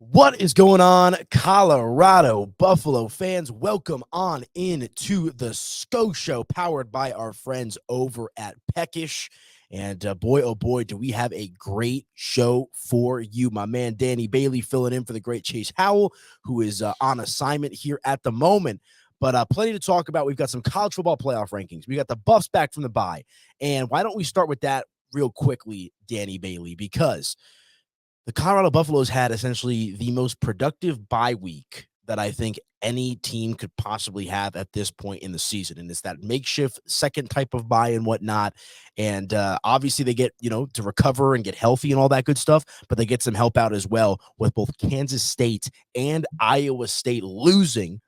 What is going on, Colorado Buffalo fans? Welcome on in to the Sko Show, powered by our friends over at Peckish. And boy, oh boy, do we have a great show for you. My man Danny Bailey filling in for the great Chase Howell, who is on assignment here at the moment. But plenty to talk about. We've got some college football playoff rankings. We got the Buffs back from the bye. And why don't we start with that real quickly, Danny Bailey? Because the Colorado Buffaloes had essentially the most productive bye week that I think any team could possibly have at this point in the season. And it's that makeshift second type of bye and whatnot. And obviously they get, to recover and get healthy and all that good stuff, but they get some help out as well with both Kansas State and Iowa State losing.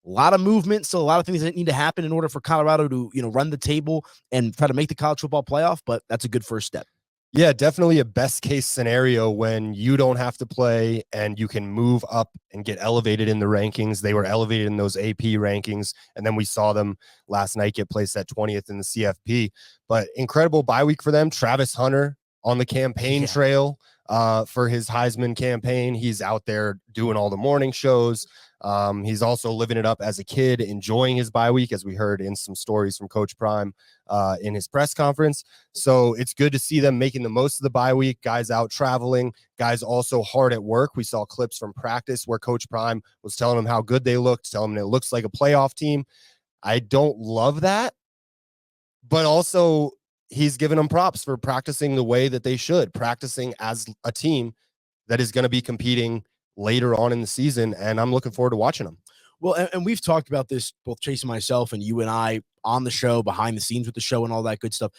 A lot of movement, so a lot of things that need to happen in order for Colorado to, run the table and try to make the college football playoff, but that's a good first step. Yeah, definitely a best case scenario when you don't have to play and you can move up and get elevated in the rankings. They were elevated in those AP rankings, and then we saw them last night get placed at 20th in the CFP. But incredible bye week for them. Travis Hunter on the campaign trail for his Heisman campaign. He's out there doing all the morning shows. He's also living it up as a kid, enjoying his bye week, as we heard in some stories from Coach Prime in his press conference. So it's good to see them making the most of the bye week, guys out traveling, guys also hard at work. We saw clips from practice where Coach Prime was telling them how good they looked, telling them it looks like a playoff team. I don't love that, but also he's giving them props for practicing the way that they should, practicing as a team that is going to be competing later on in the season, and I'm looking forward to watching them. Well, and we've talked about this, both Chase and myself, and you and I on the show, behind the scenes with the show and all that good stuff.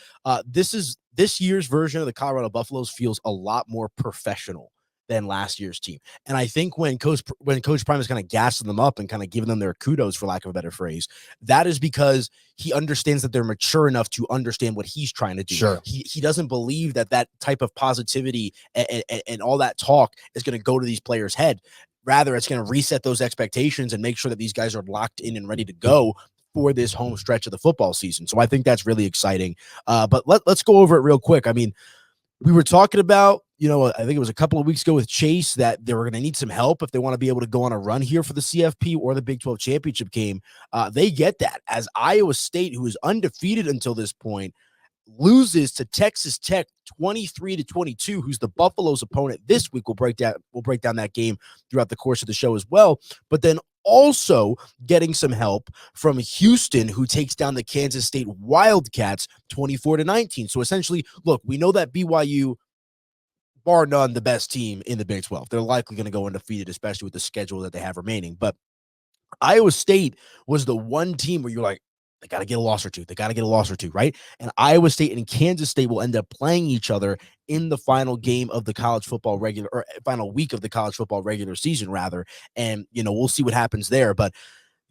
This year's version of the Colorado Buffaloes feels a lot more professional than last year's team. And I think when Coach Prime is kind of gassing them up and kind of giving them their kudos, for lack of a better phrase, that is because he understands that they're mature enough to understand what he's trying to do. Sure. He doesn't believe that type of positivity and all that talk is going to go to these players' head. Rather, it's going to reset those expectations and make sure that these guys are locked in and ready to go for this home stretch of the football season. So I think that's really exciting. But let's go over it real quick. I mean, we were talking about, I think it was a couple of weeks ago with Chase, that they were going to need some help if they want to be able to go on a run here for the CFP or the Big 12 championship game. They get that, as Iowa State, who is undefeated until this point, loses to Texas Tech 23-22, who's the Buffalo's opponent this week. We'll break down that game throughout the course of the show as well. But then also getting some help from Houston, who takes down the Kansas State Wildcats 24-19. So essentially, look, we know that BYU, bar none, the best team in the Big 12. They're likely going to go undefeated, especially with the schedule that they have remaining. But Iowa State was the one team where you're like, they got to get a loss or two. They got to get a loss or two, right? And Iowa State and Kansas State will end up playing each other in the final game of the final week of the college football regular season, rather. And, we'll see what happens there. But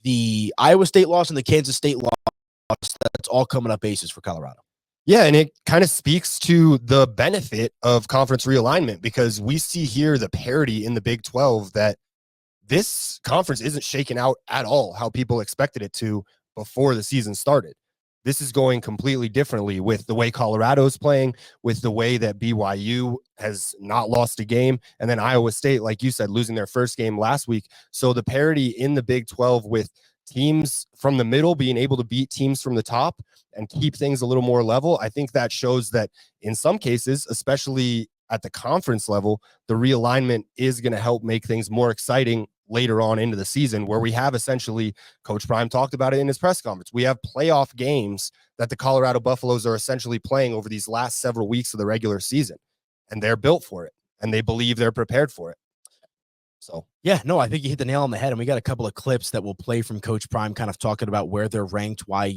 the Iowa State loss and the Kansas State loss, that's all coming up bases for Colorado. Yeah, and it kind of speaks to the benefit of conference realignment, because we see here the parity in the Big 12 that this conference isn't shaken out at all how people expected it to before the season started. This is going completely differently with the way Colorado's playing, with the way that BYU has not lost a game, and then Iowa State, like you said, losing their first game last week. So the parity in the Big 12 with teams from the middle being able to beat teams from the top and keep things a little more level, I think that shows that in some cases, especially at the conference level, the realignment is going to help make things more exciting later on into the season, where we have essentially, Coach Prime talked about it in his press conference, we have playoff games that the Colorado Buffaloes are essentially playing over these last several weeks of the regular season, and they're built for it, and they believe they're prepared for it. So, yeah, no, I think you hit the nail on the head, and we got a couple of clips that will play from Coach Prime kind of talking about where they're ranked, why,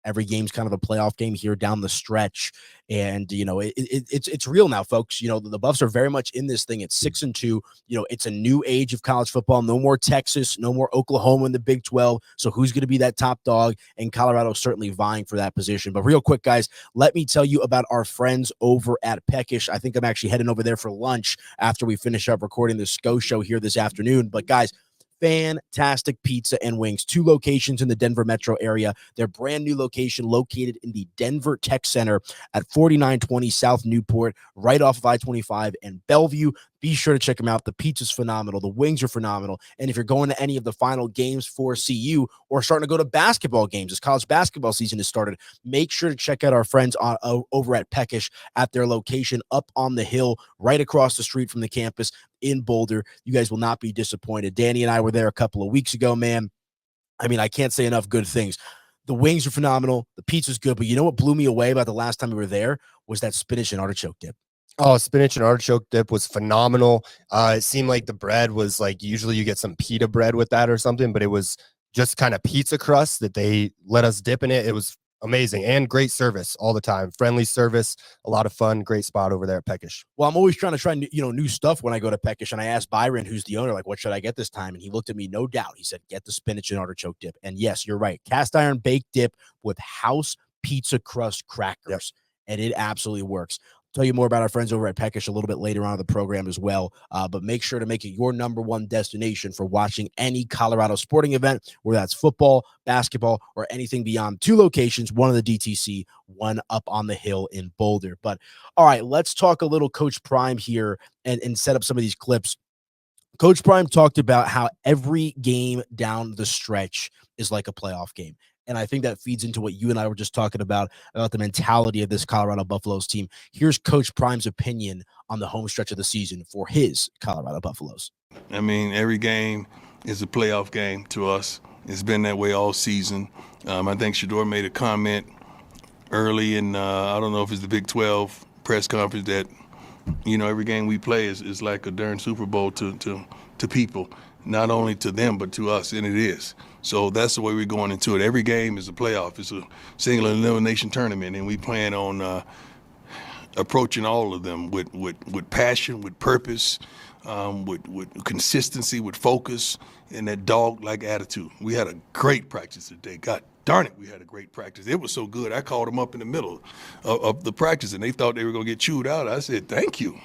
every game's kind of a playoff game here down the stretch. And, it's real now, folks. The Buffs are very much in this thing. It's 6-2. It's a new age of college football. No more Texas, no more Oklahoma in the Big 12. So who's going to be that top dog? And Colorado certainly vying for that position. But real quick, guys, let me tell you about our friends over at Peckish. I think I'm actually heading over there for lunch after we finish up recording the Sko Show here this afternoon. But guys, fantastic pizza and wings. 2 locations in the Denver metro area. Their brand new location located in the Denver Tech Center at 4920 South Newport, right off of I-25 and Bellevue. Be sure to check them out. The pizza's phenomenal. The wings are phenomenal. And if you're going to any of the final games for CU or starting to go to basketball games as college basketball season has started, make sure to check out our friends over at Peckish at their location up on the hill right across the street from the campus in Boulder. You guys will not be disappointed. Danny and I were there a couple of weeks ago, man. I mean, I can't say enough good things. The wings are phenomenal. The pizza's good. But you know what blew me away about the last time we were there was that spinach and artichoke dip. Oh, spinach and artichoke dip was phenomenal. It seemed like the bread was like, usually you get some pita bread with that or something, but it was just kind of pizza crust that they let us dip in it. It was amazing and great service all the time. Friendly service, a lot of fun, great spot over there at Peckish. Well, I'm always trying to try new stuff when I go to Peckish, and I asked Byron, who's the owner, like, what should I get this time? And he looked at me, no doubt. He said, get the spinach and artichoke dip. And yes, you're right. Cast iron baked dip with house pizza crust crackers. Yep. And it absolutely works. Tell you more about our friends over at Peckish a little bit later on in the program as well. But make sure to make it your number one destination for watching any Colorado sporting event, whether that's football, basketball, or anything beyond. 2 locations, one in the DTC, one up on the hill in Boulder. But all right, let's talk a little Coach Prime here and set up some of these clips. Coach Prime talked about how every game down the stretch is like a playoff game. And I think that feeds into what you and I were just talking about the mentality of this Colorado Buffaloes team. Here's Coach Prime's opinion on the home stretch of the season for his Colorado Buffaloes. I mean, every game is a playoff game to us. It's been that way all season. I think Shedeur made a comment early in, I don't know if it's the Big 12 press conference, that, every game we play is like a darn Super Bowl to people. Not only to them, but to us, and it is. So that's the way we're going into it. Every game is a playoff. It's a single elimination tournament, and we plan on approaching all of them with passion, with purpose, with consistency, with focus, and that dog-like attitude. We had a great practice today. God darn it, we had a great practice. It was so good, I called them up in the middle of the practice, and they thought they were going to get chewed out. I said, thank you.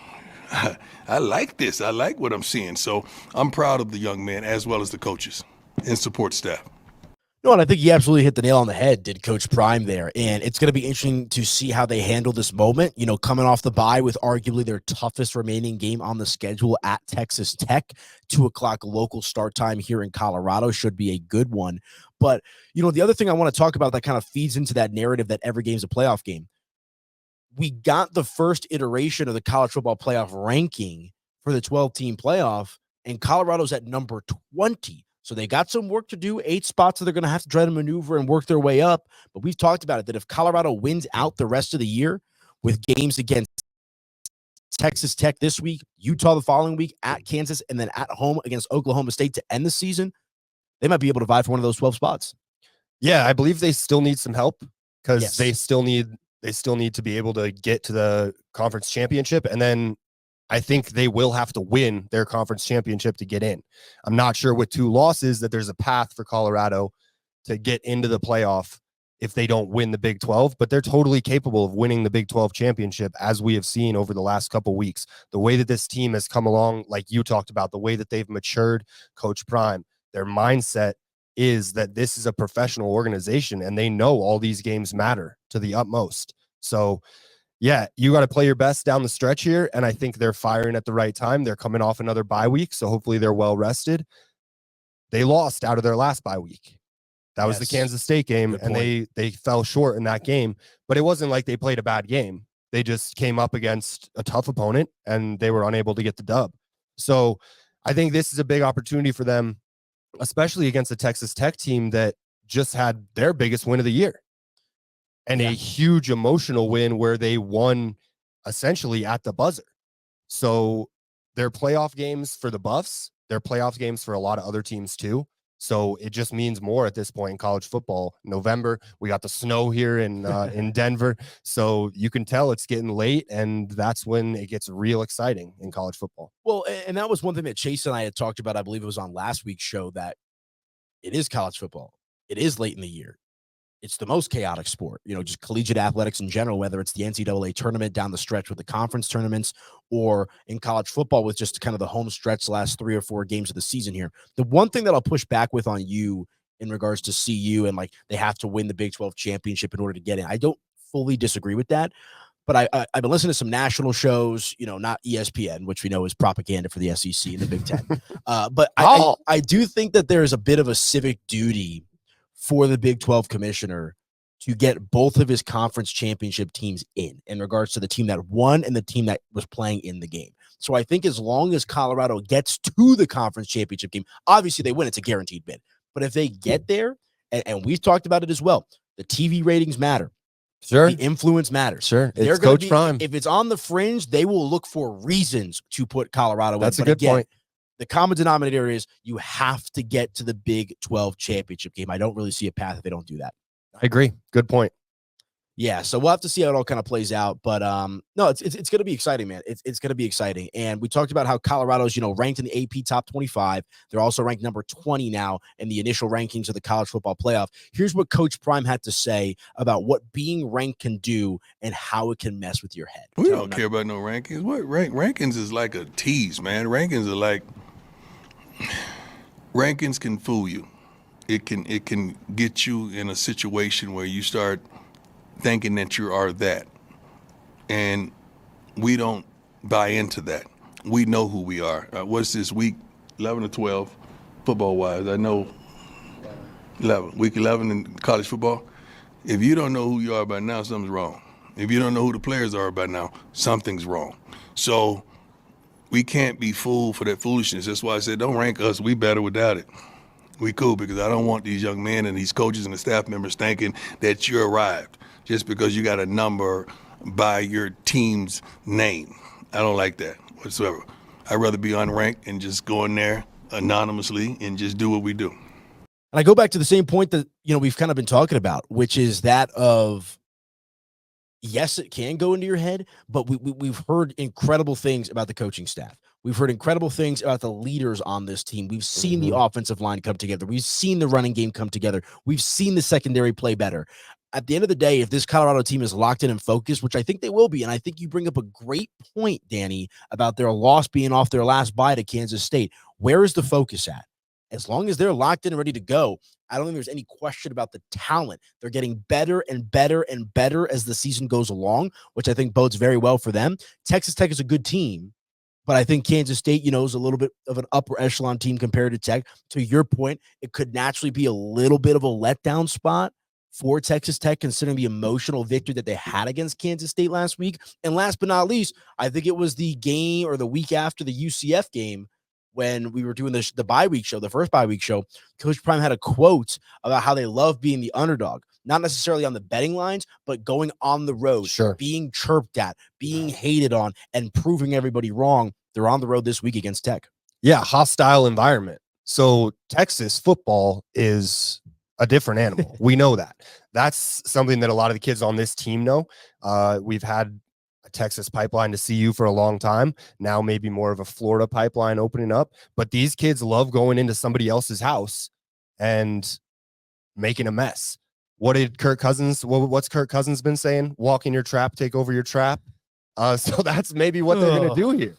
I like this. I like what I'm seeing. So I'm proud of the young man as well as the coaches and support staff. No, and I think he absolutely hit the nail on the head, did Coach Prime there. And it's going to be interesting to see how they handle this moment, coming off the bye with arguably their toughest remaining game on the schedule at Texas Tech. 2:00 local start time here in Colorado should be a good one. But, the other thing I want to talk about that kind of feeds into that narrative that every game's a playoff game. We got the first iteration of the college football playoff ranking for the 12-team playoff, and Colorado's at number 20. So they got some work to do, 8 spots that they're going to have to try to maneuver and work their way up. But we've talked about it, that if Colorado wins out the rest of the year with games against Texas Tech this week, Utah the following week, at Kansas, and then at home against Oklahoma State to end the season, they might be able to vie for one of those 12 spots. Yeah, I believe they still need some help because Yes. they still need to be able to get to the conference championship. And then I think they will have to win their conference championship to get in. I'm not sure with 2 losses that there's a path for Colorado to get into the playoff if they don't win the Big 12, but they're totally capable of winning the Big 12 championship, as we have seen over the last couple weeks. The way that this team has come along, like you talked about, the way that they've matured, Coach Prime, their mindset is that this is a professional organization and they know all these games matter to the utmost. So yeah, you got to play your best down the stretch here. And I think they're firing at the right time. They're coming off another bye week. So hopefully they're well rested. They lost out of their last bye week. That was the Kansas State game. And they fell short in that game, but it wasn't like they played a bad game. They just came up against a tough opponent and they were unable to get the dub. So I think this is a big opportunity for them, especially against the Texas Tech team that just had their biggest win of the year. And a huge emotional win where they won essentially at the buzzer. So their playoff games for the Buffs, their playoff games for a lot of other teams too. So it just means more at this point in college football. November, we got the snow here in Denver. So you can tell it's getting late, and that's when it gets real exciting in college football. Well, and that was one thing that Chase and I had talked about. I believe it was on last week's show, that it is college football. It is late in the year. It's the most chaotic sport, just collegiate athletics in general, whether it's the NCAA tournament down the stretch with the conference tournaments or in college football with just kind of the home stretch last 3 or 4 games of the season here. The one thing that I'll push back with on you in regards to CU and like they have to win the Big 12 championship in order to get in, I don't fully disagree with that. but I've been listening to some national shows, not ESPN, which we know is propaganda for the SEC and the Big Ten. But I do think that there is a bit of a civic duty for the Big 12 commissioner to get both of his conference championship teams in regards to the team that won and the team that was playing in the game. So I think as long as Colorado gets to the conference championship game, obviously they win, it's a guaranteed bid. But if they get there, and we've talked about it as well, the TV ratings matter. Sure. The influence matters. Sure. It's Coach Prime. If it's on the fringe, they will look for reasons to put Colorado in. That's a good point. The common denominator is you have to get to the Big 12 championship game. I don't really see a path if they don't do that. I agree. Good point. Yeah, so we'll have to see how it all kind of plays out. But no, it's going to be exciting, man. It's going to be exciting. And we talked about how Colorado's, ranked in the AP top 25. They're also ranked number 20 now in the initial rankings of the college football playoff. Here's what Coach Prime had to say about what being ranked can do and how it can mess with your head. We don't care about no rankings. What rankings is like a tease, man. Rankings are like rankings can fool you. It can get you in a situation where you start thinking that you are that. And we don't buy into that. We know who we are. What's this, week 11 or 12, football-wise? I know 11. Week 11 in college football. If you don't know who you are by now, something's wrong. If you don't know who the players are by now, something's wrong. So we can't be fooled for that foolishness. That's why I said don't rank us. We better without it. We cool, because I don't want these young men and these coaches and the staff members thinking that you arrived just because you got a number by your team's name. I don't like that whatsoever. I'd rather be unranked and just go in there anonymously and just do what we do. And I go back to the same point that, we've kind of been talking about, which is that of, yes, it can go into your head, but we've heard incredible things about the coaching staff. We've heard incredible things about the leaders on this team. We've seen the offensive line come together. We've seen the running game come together. We've seen the secondary play better. At the end of the day, if this Colorado team is locked in and focused, which I think they will be, and I think you bring up a great point, Danny, about their loss being off their last bye to Kansas State. Where is the focus at? As long as they're locked in and ready to go, I don't think there's any question about the talent. They're getting better and better and better as the season goes along, which I think bodes very well for them. Texas Tech is a good team, but I think Kansas State, is a little bit of an upper echelon team compared to Tech. To your point, it could naturally be a little bit of a letdown spot for Texas Tech, considering the emotional victory that they had against Kansas State last week. And last but not least, I think it was the game or the week after the UCF game when we were doing the bye week show, the first bye week show. Coach Prime had a quote about how they love being the underdog, not necessarily on the betting lines, but going on the road, being chirped at, being hated on, and proving everybody wrong. They're on the road this week against Tech. Yeah, hostile environment. So Texas football is a different animal. We know that. That's something that a lot of the kids on this team know. We've had a Texas pipeline to CU for a long time. Now maybe more of a Florida pipeline opening up. But these kids love going into somebody else's house and making a mess. What did Kirk Cousins, what's Kirk Cousins been saying? Walk in your trap, take over your trap. So that's maybe what they're going to do here.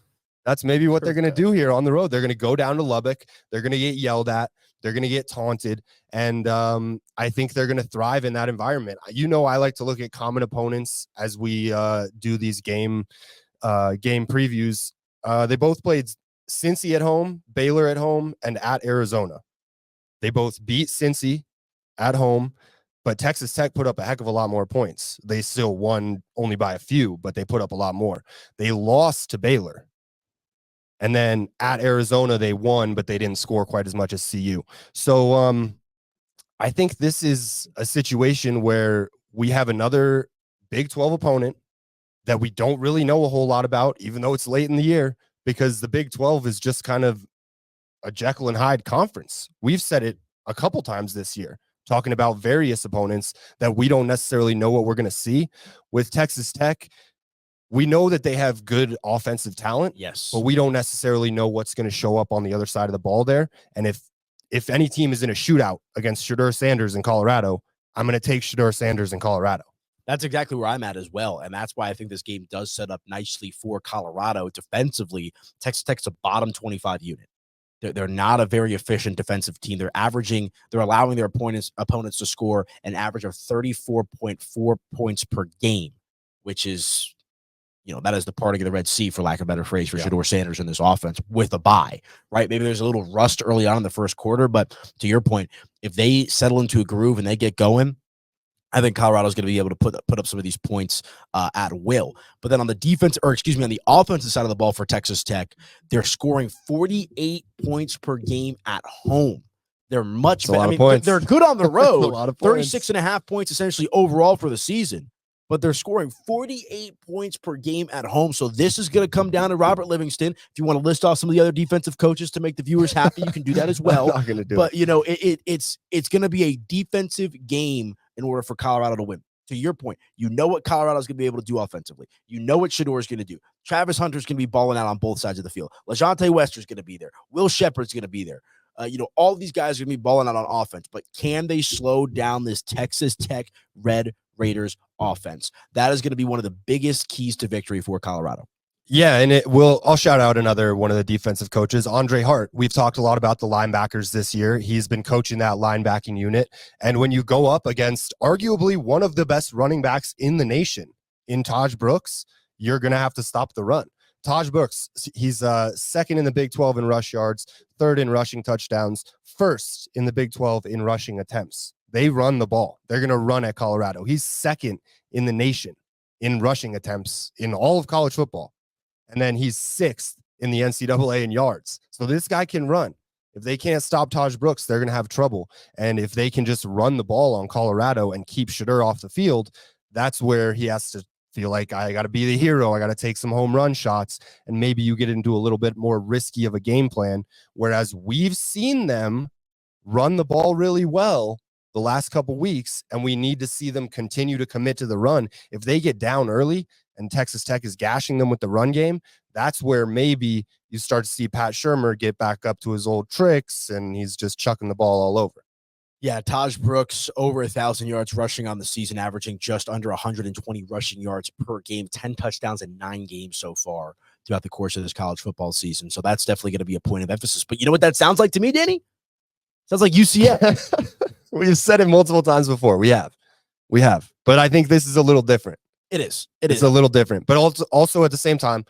That's maybe what they're going to do here on the road. They're going to go down to Lubbock. They're going to get yelled at. They're going to get taunted. And I think they're going to thrive in that environment. I like to look at common opponents as we do these game previews. They both played Cincy at home, Baylor at home, and at Arizona. They both beat Cincy at home, but Texas Tech put up a heck of a lot more points. They still won only by a few, but they put up a lot more. They lost to Baylor. And then at Arizona, they won, but they didn't score quite as much as CU. So I think this is a situation where we have another Big 12 opponent that we don't really know a whole lot about, even though it's late in the year, because the Big 12 is just kind of a Jekyll and Hyde conference. We've said it a couple times this year, talking about various opponents that we don't necessarily know what we're going to see. With Texas Tech, we know that they have good offensive talent, yes, but we don't necessarily know what's going to show up on the other side of the ball there. And if any team is in a shootout against Shedeur Sanders in Colorado, I'm going to take Shedeur Sanders in Colorado. That's exactly where I'm at as well. And that's why I think this game does set up nicely for Colorado. Defensively, Texas Tech's a bottom 25 unit. They're not a very efficient defensive team. They're allowing their opponents to score an average of 34.4 points per game. which is, that is the parting of the Red Sea, for lack of a better phrase, for Shedeur Sanders in this offense with a bye, right? Maybe there's a little rust early on in the first quarter, but to your point, if they settle into a groove and they get going, I think Colorado's going to be able to put up some of these points at will. But then on the on the offensive side of the ball for Texas Tech, they're scoring 48 points per game at home. They're much better. I mean, they're good on the road. 36.5 points essentially overall for the season. But they're scoring 48 points per game at home. So this is going to come down to Robert Livingston. If you want to list off some of the other defensive coaches to make the viewers happy, you can do that as well. I'm not going to do it. But, it's going to be a defensive game in order for Colorado to win. To your point, what Colorado's going to be able to do offensively. What Shedeur is going to do. Travis Hunter's going to be balling out on both sides of the field. LaJohntay Wester is going to be there. Will Shepard's going to be there. All of these guys are going to be balling out on offense. But can they slow down this Texas Tech Red Raiders offense? That is going to be one of the biggest keys to victory for Colorado. Yeah, and I'll shout out another one of the defensive coaches, Andre Hart. We've talked a lot about the linebackers this year. He's been coaching that linebacking unit. And when you go up against arguably one of the best running backs in the nation in Taj Brooks, you're going to have to stop the run. Taj Brooks, he's second in the Big 12 in rush yards, third in rushing touchdowns, first in the Big 12 in rushing attempts. They run the ball. They're going to run at Colorado. He's second in the nation in rushing attempts in all of college football. And then he's sixth in the NCAA in yards. So this guy can run. If they can't stop Taj Brooks, they're going to have trouble. And if they can just run the ball on Colorado and keep Shedeur off the field, that's where he has to feel like, I got to be the hero. I got to take some home run shots. And maybe you get into a little bit more risky of a game plan. Whereas we've seen them run the ball really well the last couple weeks, and we need to see them continue to commit to the run. If they get down early and Texas Tech is gashing them with the run game, that's where maybe you start to see Pat Shurmur get back up to his old tricks, and he's just chucking the ball all over. Yeah, Taj Brooks over 1,000 yards rushing on the season, averaging just under 120 rushing yards per game, 10 touchdowns in 9 games so far throughout the course of this college football season. So that's definitely going to be a point of emphasis. But you know what that sounds like to me, Danny? Sounds like UCF. We've said it multiple times before. We have. But I think this is a little different. It's a little different. But also at the same time,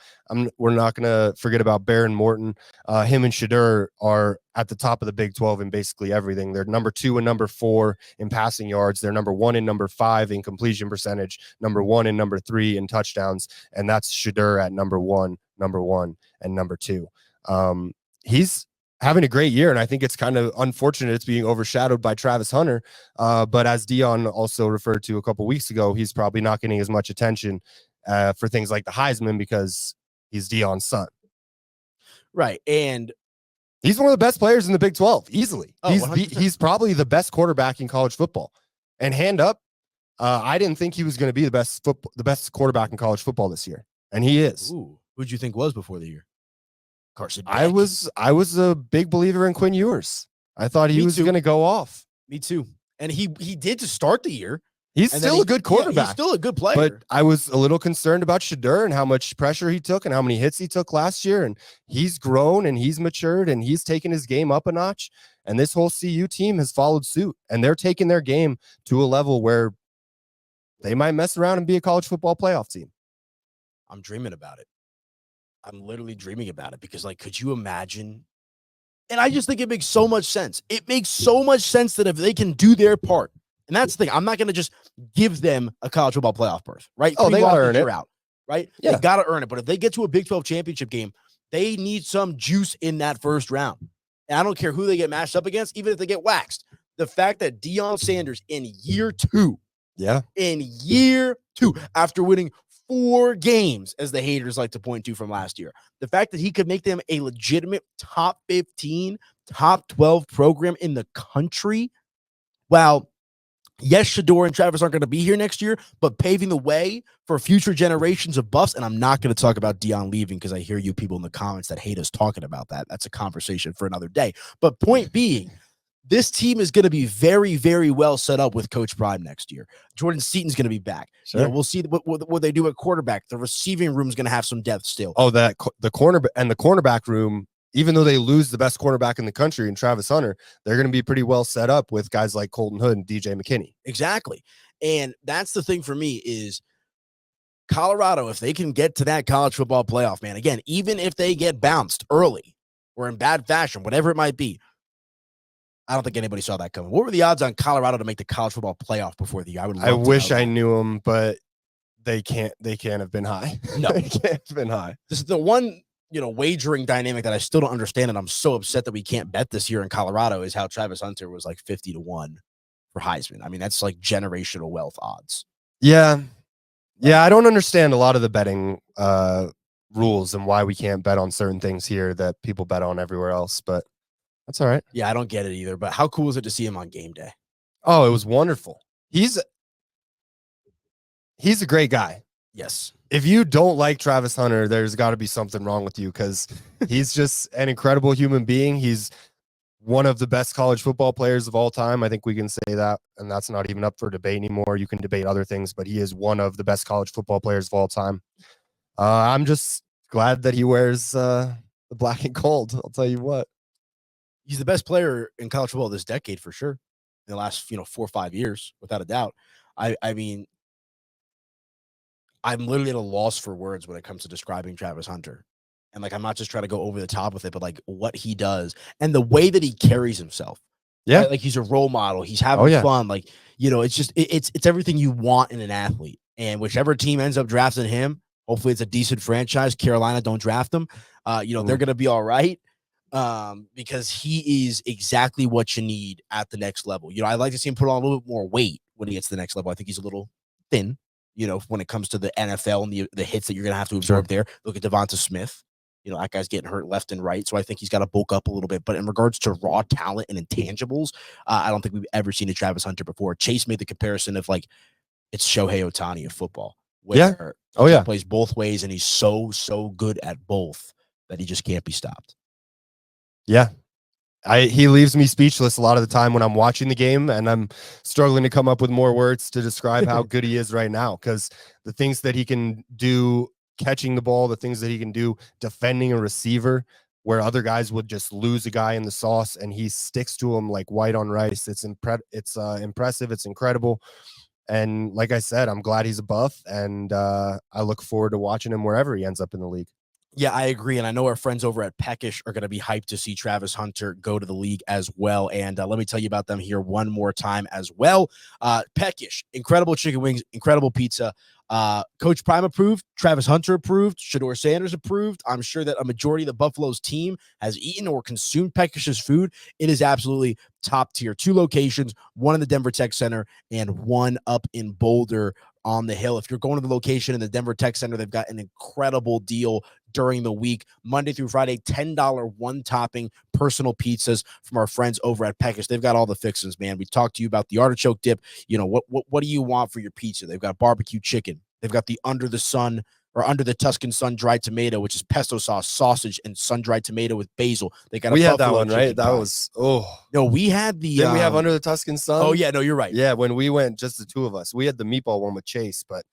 we're not going to forget about Baron Morton. Him and Shedeur are at the top of the Big 12 in basically everything. They're number 2 and number 4 in passing yards. They're number 1 and number 5 in completion percentage, number 1 and number 3 in touchdowns. And that's Shedeur at number 1, and number 2. He's having a great year, and I think it's kind of unfortunate it's being overshadowed by Travis Hunter. But as Deion also referred to a couple weeks ago, he's probably not getting as much attention for things like the Heisman because he's Deion's son. Right, and he's one of the best players in the Big 12, easily. Oh, he's probably the best quarterback in college football. And hand up, I didn't think he was going to be the best quarterback in college football this year, and he is. Ooh, who'd you think was before the year? Carson Beck. I was a big believer in Quinn Ewers. I thought he was going to go off. Me too. And he did to start the year. He's still a good quarterback. Yeah, he's still a good player. But I was a little concerned about Shedeur and how much pressure he took and how many hits he took last year. And he's grown and he's matured and he's taken his game up a notch. And this whole CU team has followed suit. And they're taking their game to a level where they might mess around and be a college football playoff team. I'm dreaming about it. I'm literally dreaming about it because, could you imagine? And I just think it makes so much sense. It makes so much sense that if they can do their part, and that's the thing, I'm not going to just give them a college football playoff berth, right? Oh, they got to earn it. Out, right? Yeah. They got to earn it. But if they get to a Big 12 championship game, they need some juice in that first round. And I don't care who they get matched up against, even if they get waxed. The fact that Deion Sanders in year 2, after winning 4 games, as the haters like to point to from last year, the fact that he could make them a legitimate top 15, top 12 program in the country. Wow. Yes, Shedeur and Travis aren't going to be here next year, but paving the way for future generations of Buffs. And I'm not going to talk about Deion leaving because I hear you people in the comments that hate us talking about that. That's a conversation for another day. But point being, this team is going to be very, very well set up with Coach Prime next year. Jordan Seaton's going to be back. Sure. We'll see what they do at quarterback. The receiving room is going to have some depth still. Oh, the cornerback room, even though they lose the best cornerback in the country in Travis Hunter, they're going to be pretty well set up with guys like Colton Hood and DJ McKinney. Exactly. And that's the thing for me is Colorado, if they can get to that college football playoff, man, again, even if they get bounced early or in bad fashion, whatever it might be, I don't think anybody saw that coming. What were the odds on Colorado to make the college football playoff before the year? I wish I knew them, but they can't have been high. No. They can't have been high. This is the one, wagering dynamic that I still don't understand, and I'm so upset that we can't bet this year in Colorado, is how Travis Hunter was like 50-1 for Heisman. I mean, that's like generational wealth odds. Yeah. Yeah, I don't understand a lot of the betting rules and why we can't bet on certain things here that people bet on everywhere else, but that's all right. Yeah, I don't get it either, but how cool is it to see him on game day? Oh, it was wonderful. He's a great guy. Yes. If you don't like Travis Hunter, there's got to be something wrong with you, because he's just an incredible human being. He's one of the best college football players of all time. I think we can say that, and that's not even up for debate anymore. You can debate other things, but he is one of the best college football players of all time. I'm just glad that he wears the black and gold. I'll tell you what. He's the best player in college football this decade for sure. In the last, 4 or 5 years, without a doubt. I mean, I'm literally at a loss for words when it comes to describing Travis Hunter. And like, I'm not just trying to go over the top with it, but like what he does and the way that he carries himself. Yeah. Right? Like, he's a role model. He's having fun. Like, it's just, it's everything you want in an athlete. And whichever team ends up drafting him, hopefully it's a decent franchise. Carolina, don't draft him. They're going to be all right. Because he is exactly what you need at the next level. I'd like to see him put on a little bit more weight when he gets to the next level. I think he's a little thin, when it comes to the NFL and the hits that you're going to have to absorb there. Look at Devonta Smith. That guy's getting hurt left and right. So I think he's got to bulk up a little bit. But in regards to raw talent and intangibles, I don't think we've ever seen a Travis Hunter before. Chase made the comparison of like, it's Shohei Ohtani of football. Where he plays both ways, and he's so good at both that he just can't be stopped. Yeah. He leaves me speechless a lot of the time when I'm watching the game, and I'm struggling to come up with more words to describe how good he is right now, because the things that he can do catching the ball, the things that he can do defending a receiver where other guys would just lose a guy in the sauce, and he sticks to him like white on rice. It's impressive. It's incredible. And like I said, I'm glad he's a buff, and I look forward to watching him wherever he ends up in the league. Yeah, I agree. And I know our friends over at Peckish are going to be hyped to see Travis Hunter go to the league as well. And let me tell you about them here one more time as well. Peckish, incredible chicken wings, incredible pizza. Coach Prime approved, Travis Hunter approved, Shedeur Sanders approved. I'm sure that a majority of the Buffalo's team has eaten or consumed Peckish's food. It is absolutely top tier. 2 locations, one in the Denver Tech Center and one up in Boulder on the Hill. If you're going to the location in the Denver Tech Center, they've got an incredible deal during the week, Monday through Friday, $10 one-topping personal pizzas from our friends over at Peckish. They've got all the fixings, man. We talked to you about the artichoke dip. What do you want for your pizza? They've got barbecue chicken. They've got the under the Tuscan sun-dried tomato, which is pesto sauce, sausage, and sun-dried tomato with basil. They got. We had that one, right? That was no. We had the. Didn't we have under the Tuscan sun? Oh yeah, no, you're right. Yeah, when we went, just the 2 of us, we had the meatball one with Chase, but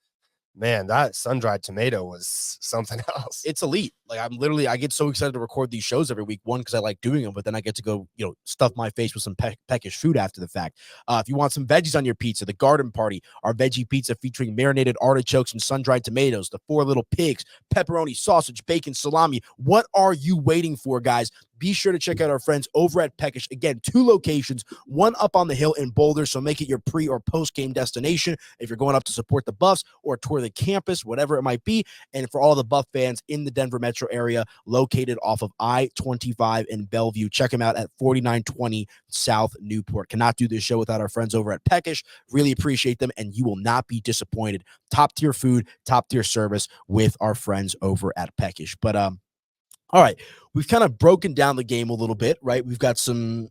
man, that sun-dried tomato was something else. It's elite. Like, I get so excited to record these shows every week. One, because I like doing them, but then I get to go, stuff my face with some Peckish food after the fact. If you want some veggies on your pizza, the Garden Party, our veggie pizza featuring marinated artichokes and sun-dried tomatoes, the 4 little pigs, pepperoni, sausage, bacon, salami. What are you waiting for, guys? Be sure to check out our friends over at Peckish. Again, 2 locations, one up on the Hill in Boulder, so make it your pre- or post-game destination if you're going up to support the Buffs or tour the campus, whatever it might be. And for all the Buff fans in the Denver metro area, located off of I-25 in Bellevue, check them out at 4920 South Newport. Cannot do this show without our friends over at Peckish. Really appreciate them, and you will not be disappointed. Top-tier food, top-tier service with our friends over at Peckish. But, all right, we've kind of broken down the game a little bit, right? We've got some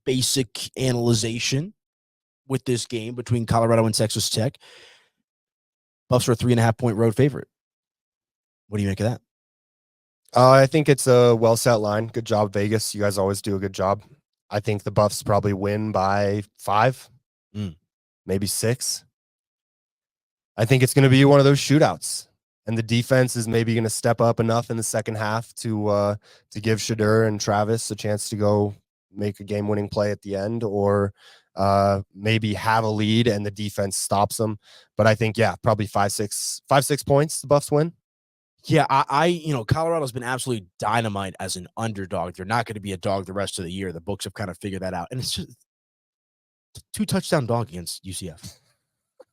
basic analyzation with this game between Colorado and Texas Tech. Buffs are a 3.5-point road favorite. What do you make of that? I think it's a well-set line. Good job, Vegas. You guys always do a good job. I think the Buffs probably win by 5, maybe 6. I think it's going to be one of those shootouts. And the defense is maybe going to step up enough in the second half to give Shedeur and Travis a chance to go make a game-winning play at the end, or maybe have a lead and the defense stops them. But I think, yeah, probably 5-6 points, the Buffs win. Yeah, Colorado's been absolutely dynamite as an underdog. They're not going to be a dog the rest of the year. The books have kind of figured that out. And it's just 2-touchdown dog against UCF.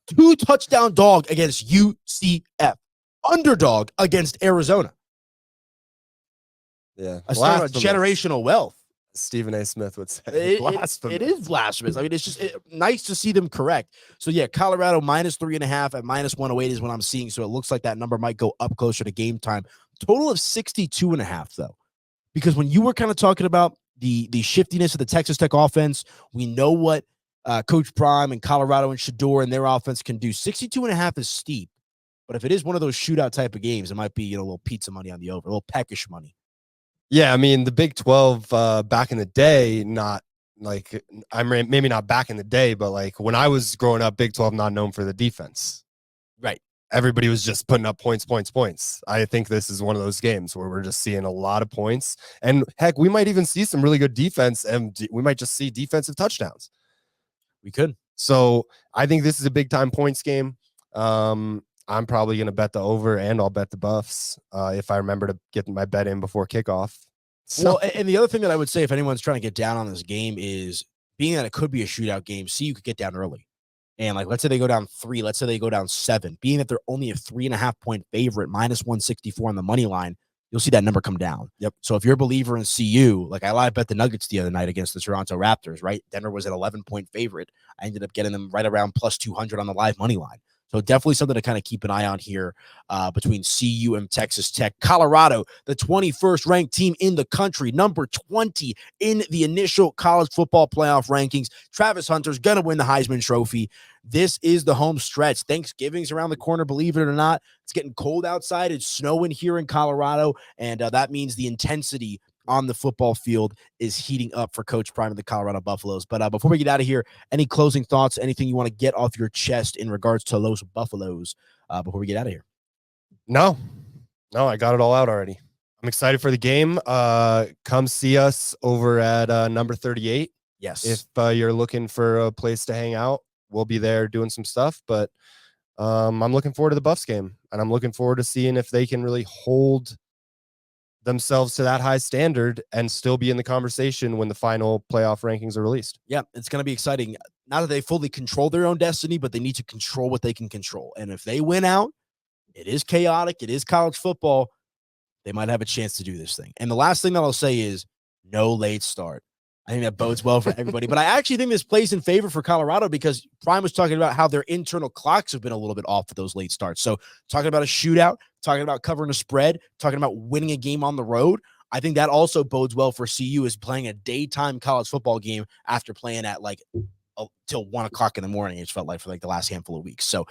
2-touchdown dog against UCF. Underdog against Arizona. Yeah. A generational wealth. Stephen A. Smith would say. It is blasphemous. I mean, it's just nice to see them correct. So, yeah, Colorado -3.5 at -108 is what I'm seeing. So it looks like that number might go up closer to game time. Total of 62.5, though. Because when you were kind of talking about the shiftiness of the Texas Tech offense, we know what Coach Prime and Colorado and Shedeur and their offense can do. 62.5 is steep. But if it is one of those shootout type of games, it might be a little pizza money on the over, a little peckish money. Yeah, I mean, the Big 12 back in the day, not like maybe not back in the day, but like when I was growing up, Big 12 not known for the defense. Right. Everybody was just putting up points. I think this is one of those games where we're just seeing a lot of points. And heck, we might even see some really good defense, and we might just see defensive touchdowns. We could. So I think this is a big time points game. I'm probably going to bet the over, and I'll bet the Buffs if I remember to get my bet in before kickoff. So. Well, and the other thing that I would say if anyone's trying to get down on this game is being that it could be a shootout game, you could get down early. And like, let's say they go down 3, let's say they go down 7, being that they're only a 3.5 point favorite, -164 on the money line, you'll see that number come down. Yep. So if you're a believer in CU, like I live bet the Nuggets the other night against the Toronto Raptors, right? Denver was an 11-point favorite. I ended up getting them right around +200 on the live money line. So definitely something to kind of keep an eye on here between CU and Texas Tech. Colorado, the 21st ranked team in the country, number 20 in the initial college football playoff rankings. Travis Hunter's going to win the Heisman Trophy. This is the home stretch. Thanksgiving's around the corner, believe it or not. It's getting cold outside. It's snowing here in Colorado, and that means the intensity on the football field is heating up for Coach Prime of the Colorado Buffaloes. But before we get out of here, any closing thoughts, anything you want to get off your chest in regards to Los Buffaloes before we get out of here? No, I got it all out already. I'm excited for the game. Come see us over at number 38. Yes. If you're looking for a place to hang out, we'll be there doing some stuff. But I'm looking forward to the Buffs game, and I'm looking forward to seeing if they can really hold themselves to that high standard and still be in the conversation when the final playoff rankings are released. Yeah, it's going to be exciting. Not that they fully control their own destiny, but they need to control what they can control. And if they win out, it is chaotic. It is college football. They might have a chance to do this thing. And the last thing that I'll say is no late start. I think that bodes well for everybody. But I actually think this plays in favor for Colorado because Prime was talking about how their internal clocks have been a little bit off for those late starts. So talking about a shootout, talking about covering a spread, talking about winning a game on the road, I think that also bodes well for CU as playing a daytime college football game after playing at like till 1 o'clock in the morning. It felt like for like the last handful of weeks. So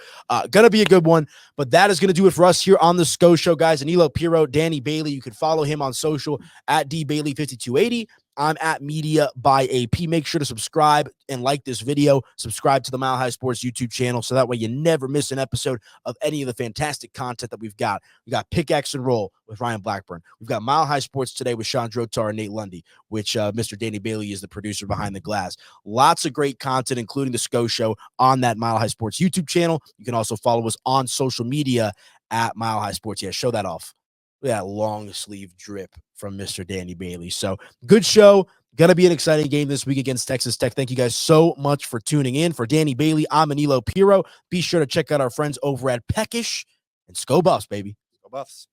gonna be a good one. But that is gonna do it for us here on the Sko Show, guys. Aniello, Piro, Danny Bailey. You can follow him on social at DBailey5280. I'm at Media by AP. Make sure to subscribe and like this video. Subscribe to the Mile High Sports YouTube channel so that way you never miss an episode of any of the fantastic content that we've got. We got Pickaxe and Roll with Ryan Blackburn. We've got Mile High Sports Today with Sean Drotar and Nate Lundy, which Mr. Danny Bailey is the producer behind the glass. Lots of great content, including the Sko Show on that Mile High Sports YouTube channel. You can also follow us on social media at Mile High Sports. Yeah, show that off. Look at that long sleeve drip from Mr. Danny Bailey. So good show. Going to be an exciting game this week against Texas Tech. Thank you guys so much for tuning in. For Danny Bailey, I'm Aniello Piro. Be sure to check out our friends over at Peckish and Sko Buffs, baby. Go Buffs.